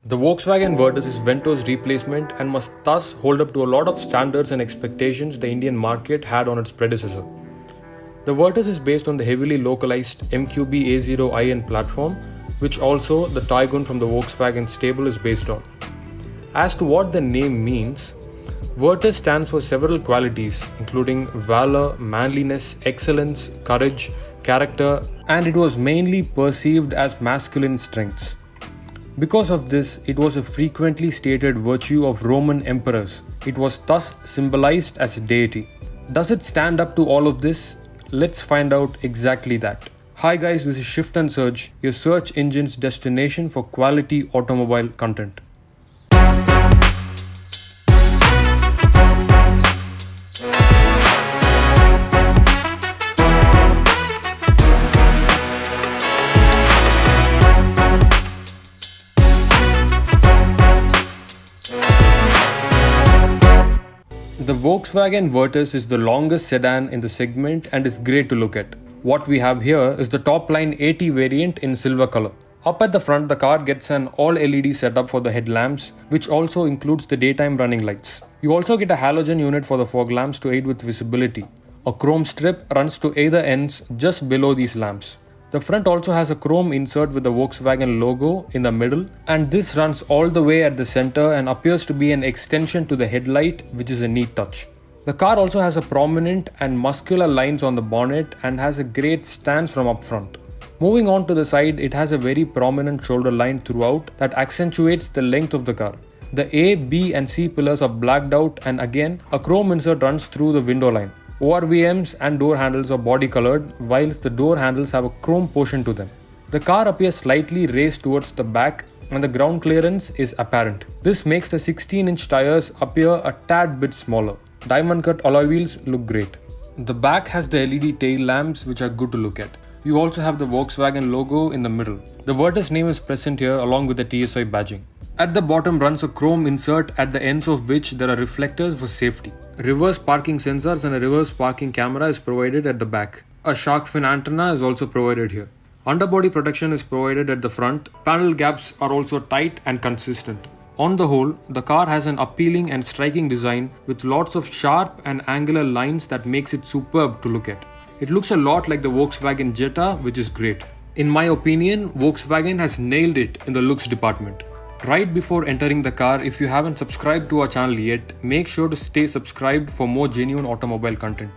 The Volkswagen Virtus is Vento's replacement and must thus hold up to a lot of standards and expectations the Indian market had on its predecessor. The Virtus is based on the heavily localized MQB A0iN platform, which also the Taygun from the Volkswagen stable is based on. As to what the name means, Virtus stands for several qualities including valor, manliness, excellence, courage, character, and it was mainly perceived as masculine strengths. Because of this, it was a frequently stated virtue of Roman emperors. It was thus symbolized as a deity. Does it stand up to all of this? Let's find out exactly that. Hi guys, this is Shift and Search, your search engine's destination for quality automobile content. The Volkswagen Virtus is the longest sedan in the segment and is great to look at. What we have here is the Topline AT variant in silver color. Up at the front, the car gets an all-LED setup for the headlamps, which also includes the daytime running lights. You also get a halogen unit for the fog lamps to aid with visibility. A chrome strip runs to either ends just below these lamps. The front also has a chrome insert with the Volkswagen logo in the middle, and this runs all the way at the center and appears to be an extension to the headlight, which is a neat touch. The car also has a prominent and muscular lines on the bonnet and has a great stance from up front. Moving on to the side, it has a very prominent shoulder line throughout that accentuates the length of the car. The A, B and C pillars are blacked out, and again a chrome insert runs through the window line. ORVMs and door handles are body colored, whilst the door handles have a chrome portion to them. The car appears slightly raised towards the back and the ground clearance is apparent. This makes the 16-inch tires appear a tad bit smaller. Diamond cut alloy wheels look great. The back has the LED tail lamps, which are good to look at. You also have the Volkswagen logo in the middle. The Virtus name is present here along with the TSI badging. At the bottom runs a chrome insert at the ends of which there are reflectors for safety. Reverse parking sensors and a reverse parking camera is provided at the back. A shark fin antenna is also provided here. Underbody protection is provided at the front. Panel gaps are also tight and consistent. On the whole, the car has an appealing and striking design with lots of sharp and angular lines that makes it superb to look at. It looks a lot like the Volkswagen Jetta, which is great. In my opinion, Volkswagen has nailed it in the looks department. Right before entering the car, if you haven't subscribed to our channel yet, make sure to stay subscribed for more genuine automobile content.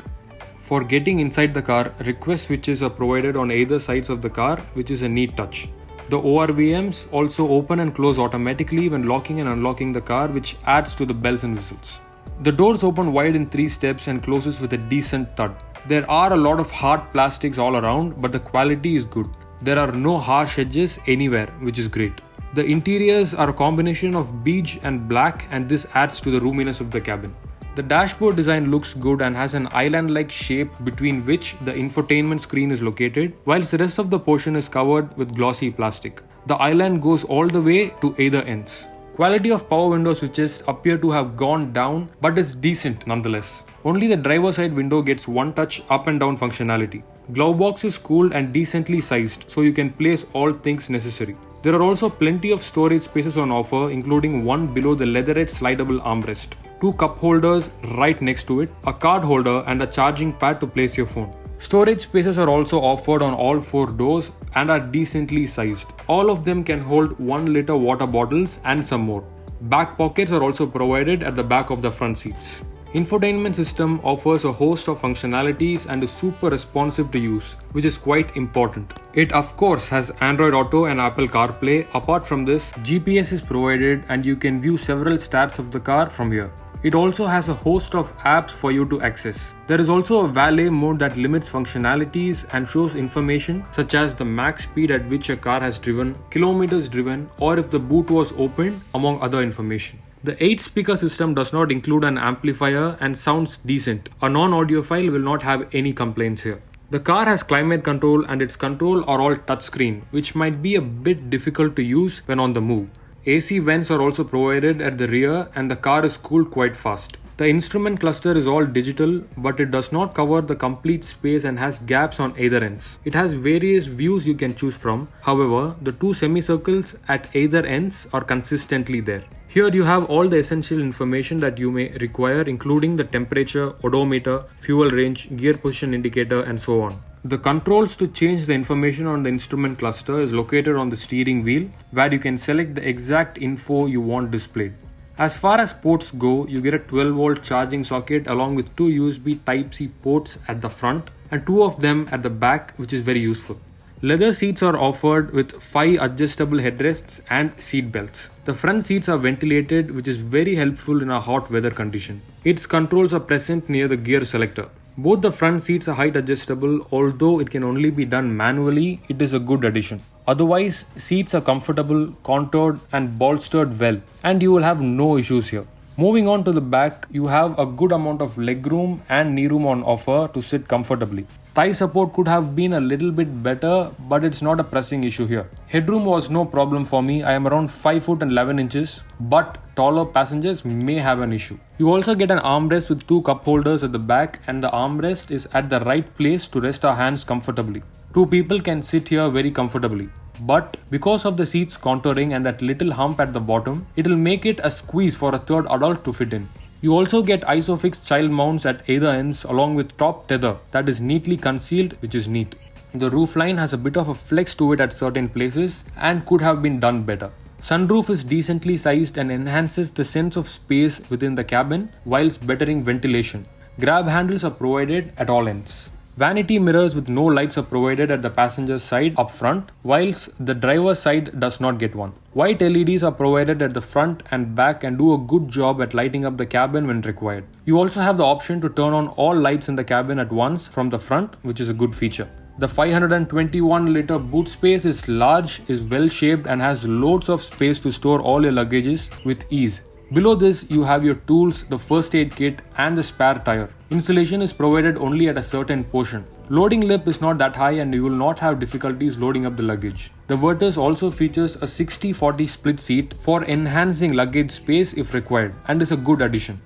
For getting inside the car, request switches are provided on either sides of the car, which is a neat touch. The ORVMs also open and close automatically when locking and unlocking the car, which adds to the bells and whistles. The doors open wide in 3 steps and closes with a decent thud. There are a lot of hard plastics all around, but the quality is good. There are no harsh edges anywhere, which is great. The interiors are a combination of beige and black, and this adds to the roominess of the cabin. The dashboard design looks good and has an island-like shape between which the infotainment screen is located, whilst the rest of the portion is covered with glossy plastic. The island goes all the way to either ends. Quality of power window switches appear to have gone down, but is decent nonetheless. Only the driver side window gets one touch up and down functionality. Glove box is cool and decently sized, so you can place all things necessary. There are also plenty of storage spaces on offer, including one below the leatherette slidable armrest, 2 cup holders right next to it, a card holder and a charging pad to place your phone. Storage spaces are also offered on all 4 doors and are decently sized. All of them can hold 1 liter water bottles and some more. Back pockets are also provided at the back of the front seats. Infotainment system offers a host of functionalities and is super responsive to use, which is quite important. It of course has Android Auto and Apple CarPlay. Apart from this, GPS is provided and you can view several stats of the car from here. It also has a host of apps for you to access. There is also a valet mode that limits functionalities and shows information such as the max speed at which a car has driven, kilometers driven, or if the boot was opened, among other information. The 8-speaker system does not include an amplifier and sounds decent. A non-audiophile will not have any complaints here. The car has climate control and its control are all touchscreen, which might be a bit difficult to use when on the move. AC vents are also provided at the rear and the car is cooled quite fast. The instrument cluster is all digital, but it does not cover the complete space and has gaps on either ends. It has various views you can choose from. However, the two semicircles at either ends are consistently there. Here you have all the essential information that you may require, including the temperature, odometer, fuel range, gear position indicator, and so on. The controls to change the information on the instrument cluster is located on the steering wheel, where you can select the exact info you want displayed. As far as ports go, you get a 12-volt charging socket along with two USB Type-C ports at the front and two of them at the back, which is very useful. Leather seats are offered with 5 adjustable headrests and seat belts. The front seats are ventilated, which is very helpful in a hot weather condition. Its controls are present near the gear selector. Both the front seats are height adjustable, although it can only be done manually. It is a good addition. Otherwise, seats are comfortable, contoured and bolstered well, and you will have no issues here. Moving on to the back, you have a good amount of legroom and knee room on offer to sit comfortably. Thigh support could have been a little bit better, but it's not a pressing issue here. Headroom was no problem for me. I am around 5 foot and 11 inches, but taller passengers may have an issue. You also get an armrest with 2 cup holders at the back, and the armrest is at the right place to rest our hands comfortably. 2 people can sit here very comfortably. But because of the seat's contouring and that little hump at the bottom, it will make it a squeeze for a third adult to fit in. You also get ISOFIX child mounts at either ends along with top tether that is neatly concealed, which is neat. The roofline has a bit of a flex to it at certain places and could have been done better. Sunroof is decently sized and enhances the sense of space within the cabin whilst bettering ventilation. Grab handles are provided at all ends. Vanity mirrors with no lights are provided at the passenger side up front, whilst the driver's side does not get one. White LEDs are provided at the front and back and do a good job at lighting up the cabin when required. You also have the option to turn on all lights in the cabin at once from the front, which is a good feature. The 521-liter boot space is large, is well shaped and has loads of space to store all your luggages with ease. Below this, you have your tools, the first aid kit and the spare tire. Insulation is provided only at a certain portion. Loading lip is not that high and you will not have difficulties loading up the luggage. The Virtus also features a 60-40 split seat for enhancing luggage space if required and is a good addition.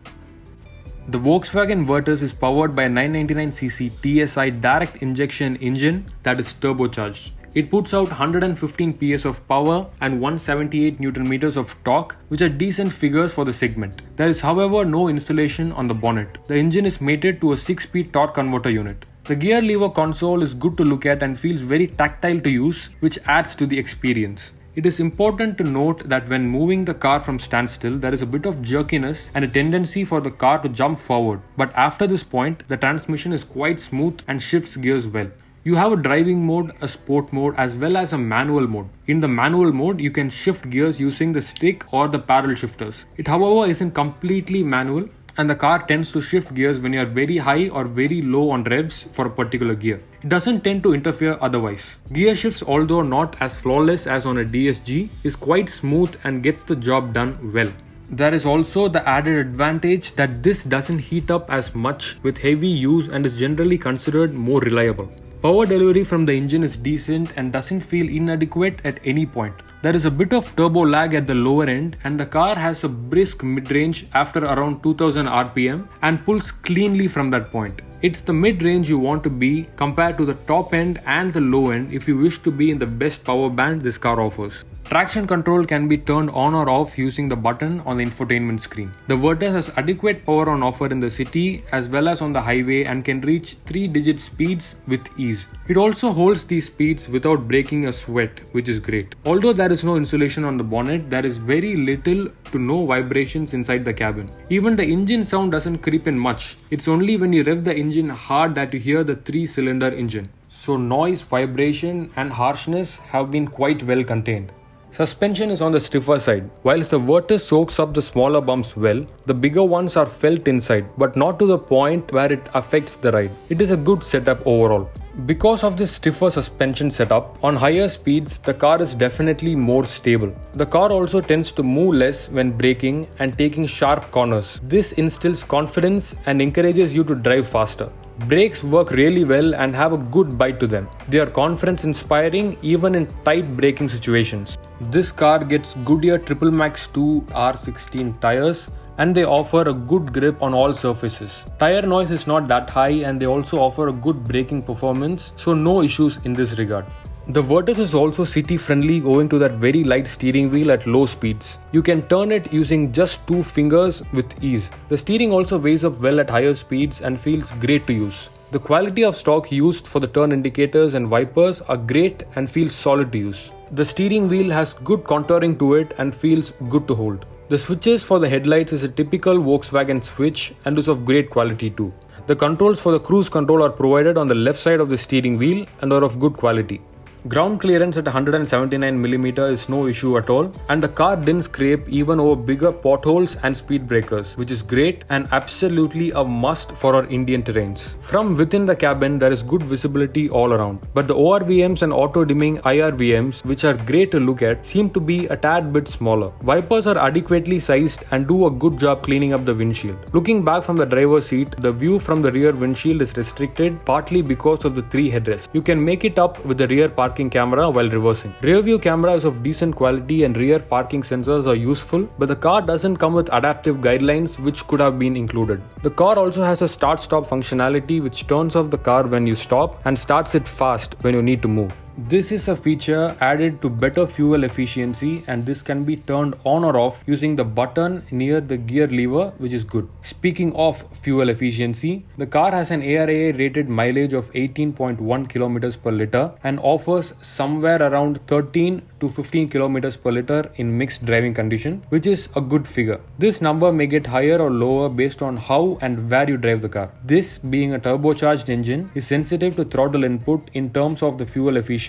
The Volkswagen Virtus is powered by a 999cc TSI direct injection engine that is turbocharged. It puts out 115 PS of power and 178 Nm of torque, which are decent figures for the segment. There is however no installation on the bonnet. The engine is mated to a 6-speed torque converter unit. The gear lever console is good to look at and feels very tactile to use, which adds to the experience. It is important to note that when moving the car from standstill, there is a bit of jerkiness and a tendency for the car to jump forward. But after this point, the transmission is quite smooth and shifts gears well. You have a driving mode, a sport mode as well as a manual mode. In the manual mode, you can shift gears using the stick or the paddle shifters. It however isn't completely manual and the car tends to shift gears when you are very high or very low on revs for a particular gear. It doesn't tend to interfere otherwise. Gear shifts, although not as flawless as on a DSG, is quite smooth and gets the job done well. There is also the added advantage that this doesn't heat up as much with heavy use and is generally considered more reliable. Power delivery from the engine is decent and doesn't feel inadequate at any point. There is a bit of turbo lag at the lower end and the car has a brisk mid-range after around 2000 RPM and pulls cleanly from that point. It's the mid-range you want to be compared to the top end and the low end if you wish to be in the best power band this car offers. Traction control can be turned on or off using the button on the infotainment screen. The Virtus has adequate power on offer in the city as well as on the highway and can reach 3-digit speeds with ease. It also holds these speeds without breaking a sweat, which is great. Although there is no insulation on the bonnet, there is very little to no vibrations inside the cabin. Even the engine sound doesn't creep in much. It's only when you rev the engine hard that you hear the 3-cylinder engine. So noise, vibration and harshness have been quite well contained. Suspension is on the stiffer side. Whilst the Virtus soaks up the smaller bumps well, the bigger ones are felt inside, but not to the point where it affects the ride. It is a good setup overall. Because of this stiffer suspension setup, on higher speeds, the car is definitely more stable. The car also tends to move less when braking and taking sharp corners. This instills confidence and encourages you to drive faster. Brakes work really well and have a good bite to them. They are confidence inspiring even in tight braking situations. This car gets Goodyear Triple Max 2 R16 tires and they offer a good grip on all surfaces. Tire noise is not that high and they also offer a good braking performance, so no issues in this regard. The Virtus is also city friendly owing to that very light steering wheel at low speeds. You can turn it using just 2 fingers with ease. The steering also weighs up well at higher speeds and feels great to use. The quality of stock used for the turn indicators and wipers are great and feels solid to use. The steering wheel has good contouring to it and feels good to hold. The switches for the headlights is a typical Volkswagen switch and is of great quality too. The controls for the cruise control are provided on the left side of the steering wheel and are of good quality. Ground clearance at 179mm is no issue at all, and the car didn't scrape even over bigger potholes and speed breakers, which is great and absolutely a must for our Indian terrains. From within the cabin there is good visibility all around, but the ORVMs and auto dimming IRVMs, which are great to look at, seem to be a tad bit smaller. Wipers are adequately sized and do a good job cleaning up the windshield. Looking back from the driver's seat, the view from the rear windshield is restricted partly because of the 3 headrests. You can make it up with the rear parking camera while reversing. Rear view camera is of decent quality and rear parking sensors are useful, but the car doesn't come with adaptive guidelines which could have been included. The car also has a start-stop functionality which turns off the car when you stop and starts it fast when you need to move. This is a feature added to better fuel efficiency, and this can be turned on or off using the button near the gear lever, which is good. Speaking of fuel efficiency, the car has an ARAI rated mileage of 18.1 kilometers per liter and offers somewhere around 13 to 15 kilometers per liter in mixed driving condition, which is a good figure. This number may get higher or lower based on how and where you drive the car. This, being a turbocharged engine, is sensitive to throttle input in terms of the fuel efficiency.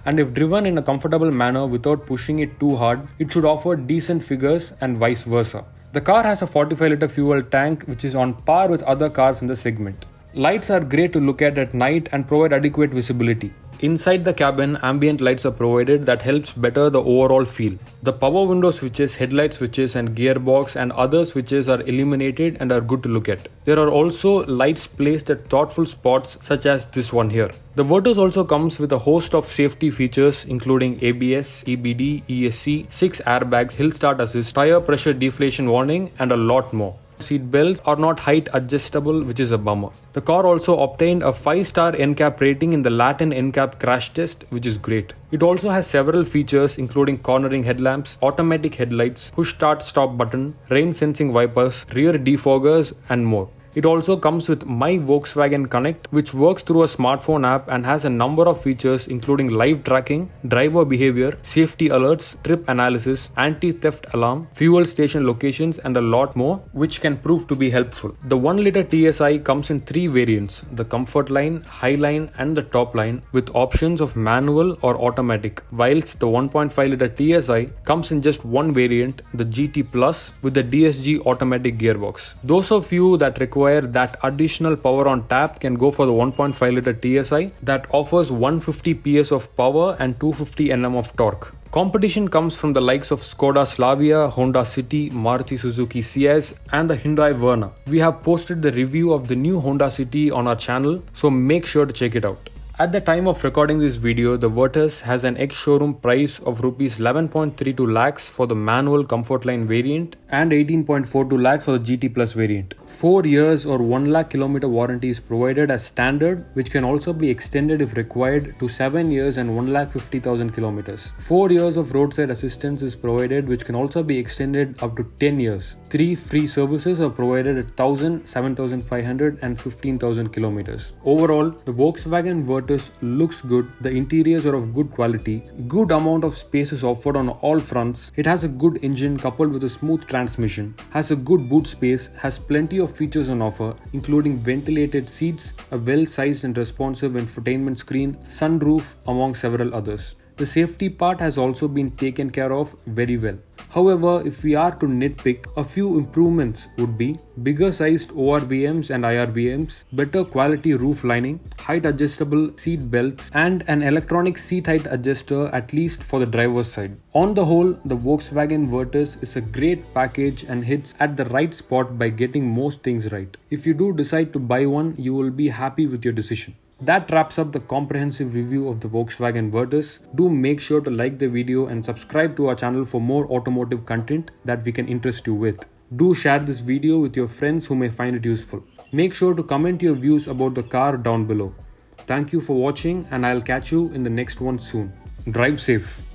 And if driven in a comfortable manner without pushing it too hard, it should offer decent figures and vice versa. The car has a 45-liter fuel tank which is on par with other cars in the segment. Lights are great to look at night and provide adequate visibility. Inside the cabin, ambient lights are provided that helps better the overall feel. The power window switches, headlight switches and gearbox and other switches are illuminated and are good to look at. There are also lights placed at thoughtful spots such as this one here. The Virtus also comes with a host of safety features including ABS, EBD, ESC, 6 airbags, hill start assist, tire pressure deflation warning and a lot more. Seat belts are not height adjustable, which is a bummer. The car also obtained a 5-star NCAP rating in the Latin NCAP crash test, which is great. It also has several features including cornering headlamps, automatic headlights, push start stop button, rain sensing wipers, rear defoggers and more. It also comes with My Volkswagen Connect, which works through a smartphone app and has a number of features including live tracking, driver behavior, safety alerts, trip analysis, anti-theft alarm, fuel station locations and a lot more, which can prove to be helpful. The 1-liter TSI comes in 3 variants, the Comfort Line, High Line and the Top Line, with options of manual or automatic, whilst the 1.5-liter TSI comes in just one variant, the GT Plus, with the DSG automatic gearbox. Those of you that require that additional power on tap can go for the 1.5-liter TSI that offers 150 PS of power and 250 Nm of torque. Competition comes from the likes of Skoda Slavia, Honda City, Maruti Suzuki Ciaz and the Hyundai Verna. We have posted the review of the new Honda City on our channel, so make sure to check it out. At the time of recording this video, the Virtus has an ex-showroom price of Rs 11.32 lakhs for the manual Comfort Line variant and 18.42 lakhs for the GT Plus variant. 4 years or 1 lakh kilometer warranty is provided as standard, which can also be extended if required to 7 years and 1,50,000 kilometers. 4 years of roadside assistance is provided, which can also be extended up to 10 years. 3 free services are provided at 1,000, 7,500 and 15,000 kilometers. Overall, the Volkswagen Virtus looks good, the interiors are of good quality, good amount of space is offered on all fronts, it has a good engine coupled with a smooth transmission, has a good boot space, has plenty of features on offer including ventilated seats, a well-sized and responsive infotainment screen, sunroof among several others. The safety part has also been taken care of very well. However, if we are to nitpick, a few improvements would be bigger sized ORVMs and IRVMs, better quality roof lining, height adjustable seat belts and an electronic seat height adjuster at least for the driver's side. On the whole, the Volkswagen Virtus is a great package and hits at the right spot by getting most things right. If you do decide to buy one, you will be happy with your decision. That wraps up the comprehensive review of the Volkswagen Virtus. Do make sure to like the video and subscribe to our channel for more automotive content that we can interest you with. Do share this video with your friends who may find it useful. Make sure to comment your views about the car down below. Thank you for watching, and I'll catch you in the next one soon. Drive safe.